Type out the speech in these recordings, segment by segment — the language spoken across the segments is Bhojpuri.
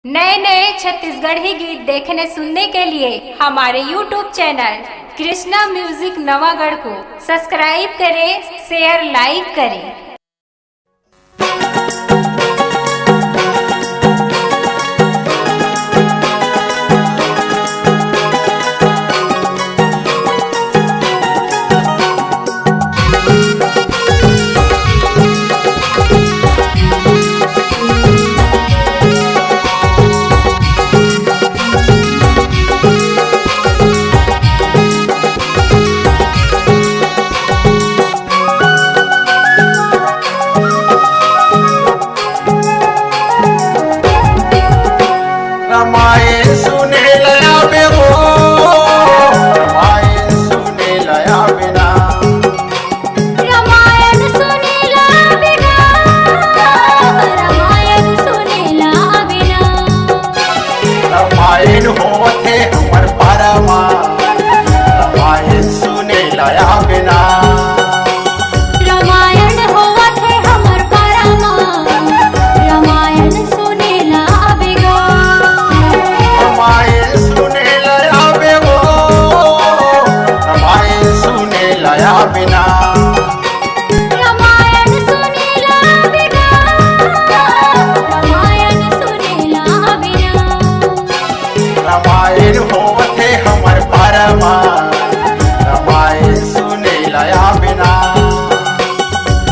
नए नए छत्तीसगढ़ी गीत देखने सुनने के लिए हमारे YouTube channel Krishna music Navagarh को सब्सक्राइब करें, शेयर लाइक करें। रामायण सुने लया बेगो, रामायण सुने लया बिना, रामायण सुनेला बिना, रामायण सुनेला बिना, रामायण होवथे हमर पारमा, रामायण सुने लया बिना, रामायण होवत है हमर परमा, रामायण सुनेला बिना, रामायण सुने लया बेगो, रामायण सुने लया बिना, रामायण सुनेला बिना, रामायण सुनेला बिना, रामायण होवथे हमर पारमा, रामायण सुने लया बिना।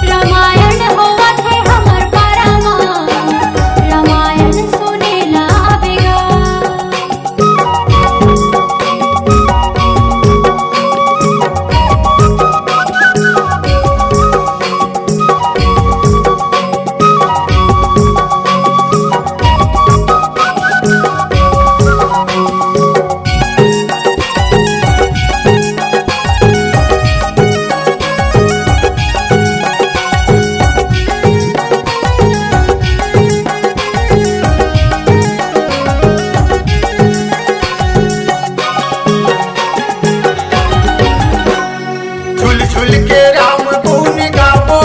रामायण होवत है हमर परमा, रामायण सुनेला बिना। झुल झुल के राम गुण गावो,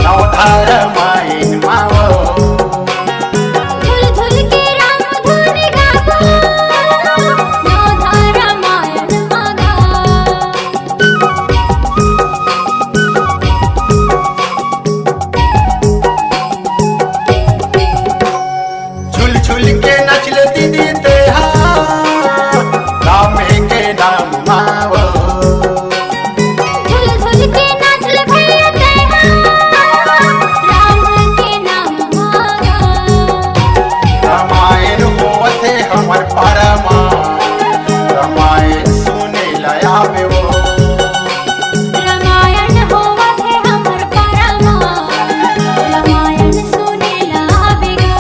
नवधार माइन मावो, झुल झुल के राम धुन गावो, नवधार रामायण मागा। झुल झुल के नचल दीदी तेहा, राम के नाम मावो, झुल झुल के नाचल भैया तेहा, राम के नाम मागा। रामायण होवथे हमर परमा, रामायण सुने लया बेवो, रामायण होवत है हमर परमा, रामायण सुनेला बिना।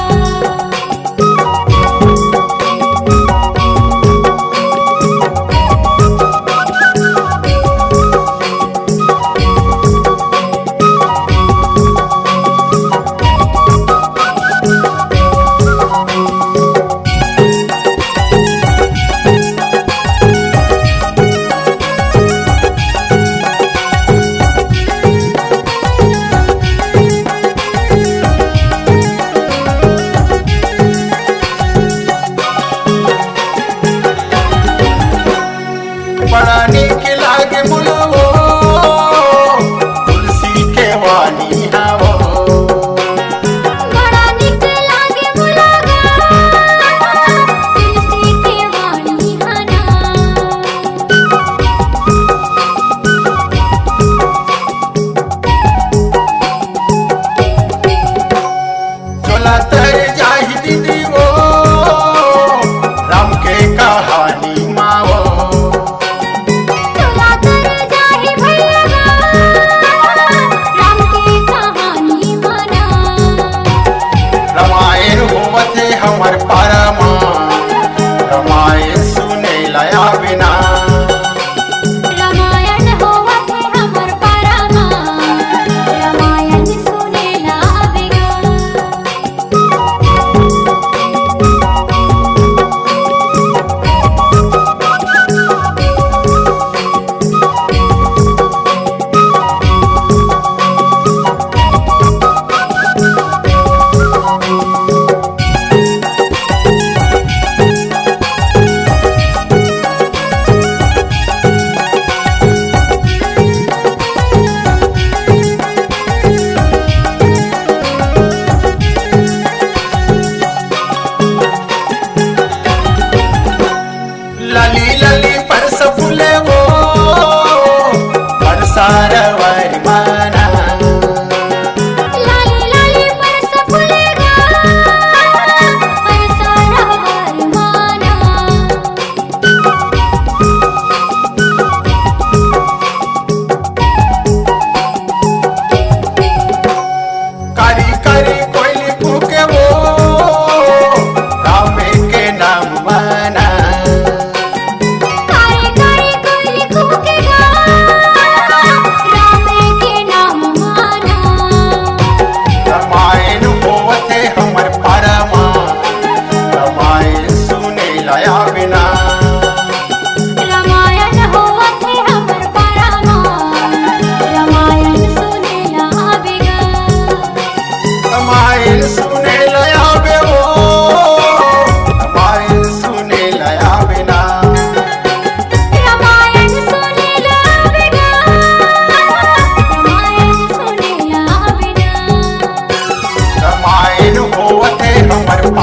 बड़ा नीक लागे मुलवो, तुलसी के वाणी हावो, बड़ा निक लागे मुलागा, तुलसी के वाणी हना। चोला तर जाहि दीदी वो, राम के कहानी मावो, चला कर जाहि भैया, राम की कहानी मना। रामायण होवथे हमर परमा, रामायण सुने लया बिना, रामायण होवत है हमर परमा, रामायण सुनेला बिना।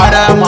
परमा